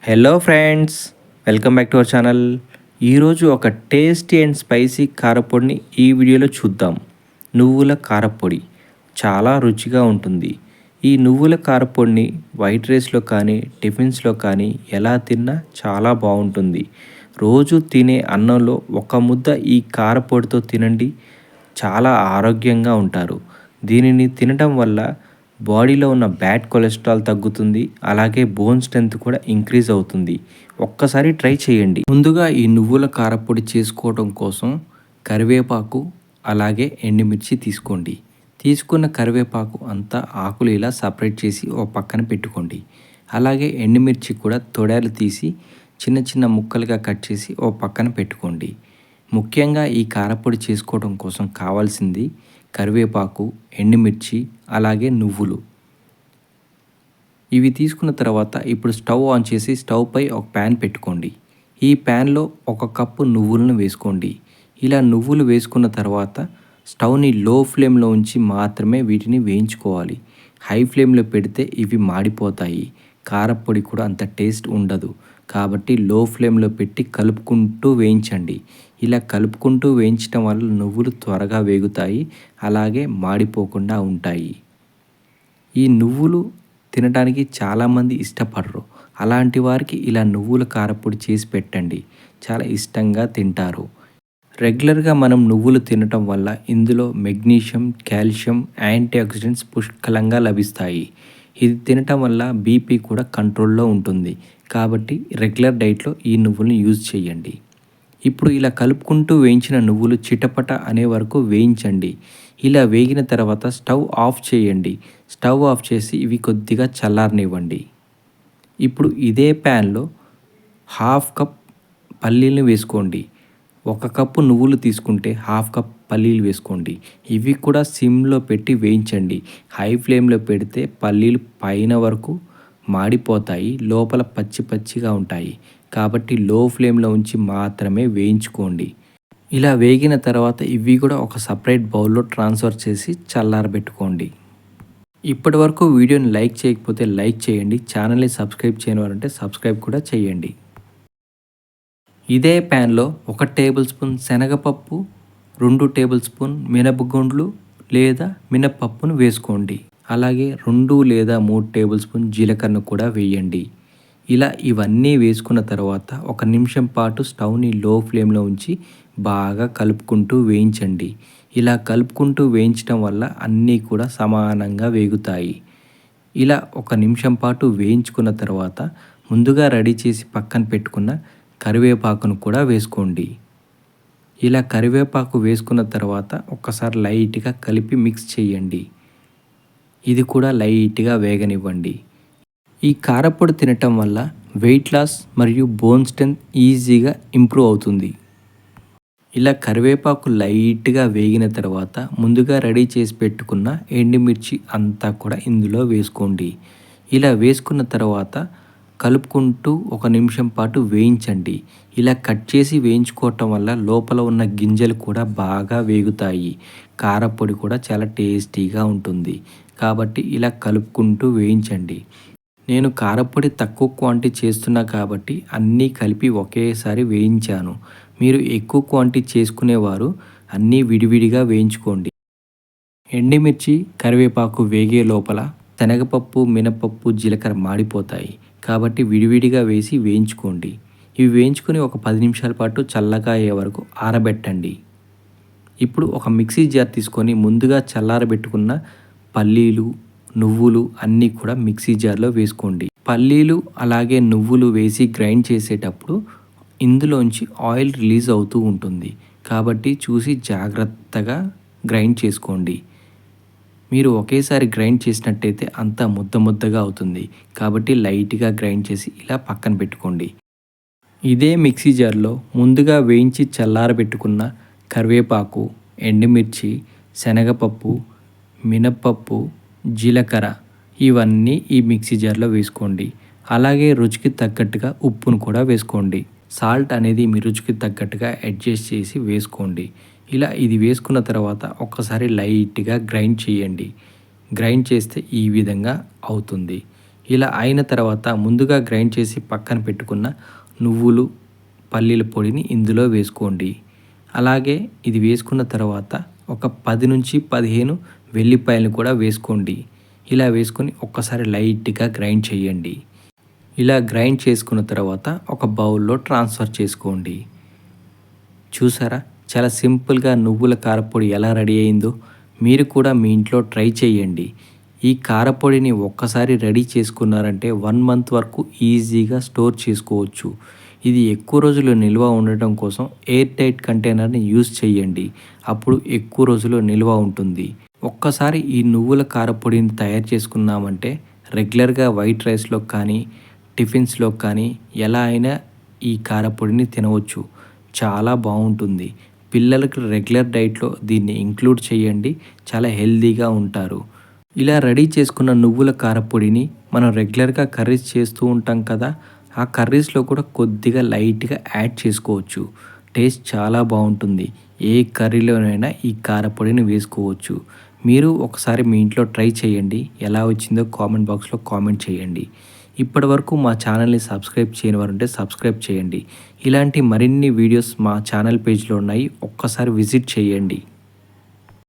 Hello friends, welcome back to our channel. ఈరోజు ఒక tasty and spicy కారపొడిని ఈ వీడియోలో చూద్దాం. నువ్వుల కారపొడి చాలా రుచిగా ఉంటుంది. ఈ నువ్వుల కారపొడిని వైట్ రైస్లో కానీ టిఫిన్స్లో కానీ ఎలా తిన్నా చాలా బాగుంటుంది. రోజు తినే అన్నంలో ఒక ముద్ద ఈ కారపొడితో తినండి, చాలా ఆరోగ్యంగా ఉంటారు. దీనిని తినడం వల్ల బాడీలో ఉన్న బ్యాడ్ కొలెస్ట్రాల్ తగ్గుతుంది, అలాగే బోన్ స్ట్రెంత్ కూడా ఇంక్రీజ్ అవుతుంది. ఒక్కసారి ట్రై చేయండి. ముందుగా ఈ నువ్వుల కారపొడి చేసుకోవడం కోసం కరివేపాకు అలాగే ఎండుమిర్చి తీసుకోండి. తీసుకున్న కరివేపాకు అంతా ఆకులు ఇలా సపరేట్ చేసి ఓ పక్కన పెట్టుకోండి. అలాగే ఎండుమిర్చి కూడా తొడాలు తీసి చిన్న చిన్న ముక్కలుగా కట్ చేసి ఓ పక్కన పెట్టుకోండి. ముఖ్యంగా ఈ కారపొడి చేసుకోవడం కోసం కావాల్సింది కరివేపాకు, ఎండుమిర్చి, అలాగే నువ్వులు. ఇవి తీసుకున్న తర్వాత ఇప్పుడు స్టవ్ ఆన్ చేసి స్టవ్ పై ఒక ప్యాన్ పెట్టుకోండి. ఈ ప్యాన్లో 1 కప్పు నువ్వులను వేసుకోండి. ఇలా నువ్వులు వేసుకున్న తర్వాత స్టవ్ని లో ఫ్లేమ్లో ఉంచి మాత్రమే వీటిని వేయించుకోవాలి. హై ఫ్లేమ్లో పెడితే ఇవి మాడిపోతాయి, కారపొడి కూడా అంత టేస్ట్ ఉండదు. కాబట్టి లో ఫ్లేమ్లో పెట్టి కలుపుకుంటూ వేయించండి. ఇలా కలుపుకుంటూ వేయించడం వల్ల నువ్వులు త్వరగా వేగుతాయి, అలాగే మాడిపోకుండా ఉంటాయి. ఈ నువ్వులు తినడానికి చాలామంది ఇష్టపడరు. అలాంటి వారికి ఇలా నువ్వుల కారపొడి చేసి పెట్టండి, చాలా ఇష్టంగా తింటారు. రెగ్యులర్గా మనం నువ్వులు తినటం వల్ల ఇందులో మెగ్నీషియం, కాల్షియం, యాంటీ ఆక్సిడెంట్స్ పుష్కలంగా లభిస్తాయి. ఇది తినటం వల్ల బీపీ కూడా కంట్రోల్లో ఉంటుంది. కాబట్టి రెగ్యులర్ డైట్లో ఈ నువ్వులను యూజ్ చేయండి. ఇప్పుడు ఇలా కలుపుకుంటూ వేయించిన నువ్వులు చిటపట అనే వరకు వేయించండి. ఇలా వేగిన తర్వాత స్టవ్ ఆఫ్ చేయండి. స్టవ్ ఆఫ్ చేసి ఇవి కొద్దిగా చల్లారనివ్వండి. ఇప్పుడు ఇదే ప్యాన్లో 1/2 కప్ పల్లీలను వేసుకోండి. 1 కప్పు నువ్వులు తీసుకుంటే 1/2 కప్ పల్లీలు వేసుకోండి. ఇవి కూడా సిమ్లో పెట్టి వేయించండి. హై ఫ్లేమ్లో పెడితే పల్లీలు పైన వరకు మాడిపోతాయి, లోపల పచ్చి పచ్చిగా ఉంటాయి. కాబట్టి లో ఫ్లేమ్లో ఉంచి మాత్రమే వేయించుకోండి. ఇలా వేగిన తర్వాత ఇవి కూడా ఒక సపరేట్ బౌల్లో ట్రాన్స్ఫర్ చేసి చల్లారబెట్టుకోండి. ఇప్పటి వరకు వీడియోని లైక్ చేయకపోతే లైక్ చేయండి. ఛానల్ని సబ్స్క్రైబ్ చేయని వారంటే సబ్స్క్రైబ్ కూడా చేయండి. ఇదే ప్యాన్లో 1 టేబుల్ స్పూన్ శనగపప్పు, 2 టేబుల్ స్పూన్ మినపగుండ్లు లేదా మినపప్పును వేసుకోండి. అలాగే 2 లేదా 3 టేబుల్ స్పూన్ జీలకర్ర కూడా వేయండి. ఇలా ఇవన్నీ వేసుకున్న తర్వాత 1 నిమిషం పాటు స్టవ్ని లో ఫ్లేమ్లో ఉంచి బాగా కలుపుకుంటూ వేయించండి. ఇలా కలుపుకుంటూ వేయించడం వల్ల అన్నీ కూడా సమానంగా వేగుతాయి. ఇలా 1 నిమిషం పాటు వేయించుకున్న తర్వాత ముందుగా రెడీ చేసి పక్కన పెట్టుకున్న కరివేపాకును కూడా వేసుకోండి. ఇలా కరివేపాకు వేసుకున్న తర్వాత ఒక్కసారి లైట్గా కలిపి మిక్స్ చేయండి. ఇది కూడా లైట్గా వేగనివ్వండి. ఈ కారపొడి తినటం వల్ల వెయిట్ లాస్ మరియు బోన్ స్ట్రెంత్ ఈజీగా ఇంప్రూవ్ అవుతుంది. ఇలా కరివేపాకు లైట్గా వేగిన తర్వాత ముందుగా రెడీ చేసి పెట్టుకున్న ఎండుమిర్చి అంతా కూడా ఇందులో వేసుకోండి. ఇలా వేసుకున్న తర్వాత కలుపుకుంటూ 1 నిమిషం పాటు వేయించండి. ఇలా కట్ చేసి వేయించుకోవటం వల్ల లోపల ఉన్న గింజలు కూడా బాగా వేగుతాయి. కారపొడి కూడా చాలా టేస్టీగా ఉంటుంది. కాబట్టి ఇలా కలుపుకుంటూ వేయించండి. నేను కారపొడి తక్కువ క్వాంటిటీ చేస్తున్నా కాబట్టి అన్నీ కలిపి ఒకేసారి వేయించాను. మీరు ఎక్కువ క్వాంటిటీ చేసుకునేవారు అన్నీ విడివిడిగా వేయించుకోండి. ఎండుమిర్చి, కరివేపాకు వేగే లోపల శనగపప్పు, మినపప్పు, జీలకర్ర మాడిపోతాయి. కాబట్టి విడివిడిగా వేసి వేయించుకోండి. ఇవి వేయించుకొని ఒక 10 నిమిషాల పాటు చల్లగా అయ్యే వరకు ఆరబెట్టండి. ఇప్పుడు ఒక మిక్సీ జార్ తీసుకొని ముందుగా చల్లారబెట్టుకున్న పల్లీలు, నువ్వులు అన్నీ కూడా మిక్సీ జార్లో వేసుకోండి. పల్లీలు అలాగే నువ్వులు వేసి గ్రైండ్ చేసేటప్పుడు ఇందులోంచి ఆయిల్ రిలీజ్ అవుతూ ఉంటుంది. కాబట్టి చూసి జాగ్రత్తగా గ్రైండ్ చేసుకోండి. మీరు ఒకేసారి గ్రైండ్ చేసినట్టయితే అంతా ముద్ద ముద్దగా అవుతుంది. కాబట్టి లైట్గా గ్రైండ్ చేసి ఇలా పక్కన పెట్టుకోండి. ఇదే మిక్సీ జార్లో ముందుగా వేయించి చల్లారబెట్టుకున్న కరివేపాకు, ఎండుమిర్చి, శనగపప్పు, మినప్పప్పు, జీలకర్ర ఇవన్నీ ఈ మిక్సీ జార్లో వేసుకోండి. అలాగే రుచికి తగ్గట్టుగా ఉప్పును కూడా వేసుకోండి. సాల్ట్ అనేది మీ రుచికి తగ్గట్టుగా అడ్జస్ట్ చేసి వేసుకోండి. ఇలా ఇది వేసుకున్న తర్వాత ఒక్కసారి లైట్గా గ్రైండ్ చేయండి. గ్రైండ్ చేస్తే ఈ విధంగా అవుతుంది. ఇలా అయిన తర్వాత ముందుగా గ్రైండ్ చేసి పక్కన పెట్టుకున్న నువ్వులు, పల్లీల పొడిని ఇందులో వేసుకోండి. అలాగే ఇది వేసుకున్న తర్వాత ఒక 10 నుంచి 15 వెల్లిపాయలను కూడా వేసుకోండి. ఇలా వేసుకొని ఒక్కసారి లైట్గా గ్రైండ్ చేయండి. ఇలా గ్రైండ్ చేసుకున్న తర్వాత ఒక బౌల్లో ట్రాన్స్ఫర్ చేసుకోండి. చూసారా, చాలా సింపుల్గా నువ్వుల కారపొడి ఎలా రెడీ అయిందో మీరు కూడా మీ ఇంట్లో ట్రై చేయండి. ఈ కారపొడిని ఒక్కసారి రెడీ చేసుకున్నారంటే 1 మంత్ వరకు ఈజీగా స్టోర్ చేసుకోవచ్చు. ఇది ఎక్కువ రోజులు నిల్వ ఉండటం కోసం ఎయిర్ టైట్ కంటైనర్ని యూజ్ చేయండి. అప్పుడు ఎక్కువ రోజులు నిల్వ ఉంటుంది. ఒక్కసారి ఈ నువ్వుల కారపొడిని తయారు చేసుకున్నామంటే రెగ్యులర్గా వైట్ రైస్లో కానీ టిఫిన్స్లో కానీ ఎలా అయినా ఈ కారపొడిని తినవచ్చు. చాలా బాగుంటుంది. పిల్లలకు రెగ్యులర్ డైట్లో దీన్ని ఇంక్లూడ్ చేయండి. చాలా హెల్తీగా ఉంటారు. ఇలా రెడీ చేసుకున్న నువ్వుల కారపొడిని మనం రెగ్యులర్గా కర్రీస్ చేస్తూ ఉంటాం కదా, ఆ కర్రీస్లో కూడా కొద్దిగా లైట్గా యాడ్ చేసుకోవచ్చు. టేస్ట్ చాలా బాగుంటుంది. ఏ కర్రీలోనైనా ఈ కారపొడిని వేసుకోవచ్చు. మీరు ఒకసారి మీ ఇంట్లో ట్రై చేయండి. ఎలా వచ్చిందో కామెంట్ బాక్స్లో కామెంట్ చేయండి. ఇప్పటివరకు మా ఛానల్ని సబ్స్క్రైబ్ చేయని వారు ఉంటే సబ్స్క్రైబ్ చేయండి. ఇలాంటి మరిన్ని వీడియోస్ మా ఛానల్ పేజ్లో ఉన్నాయి. ఒక్కసారి విజిట్ చేయండి.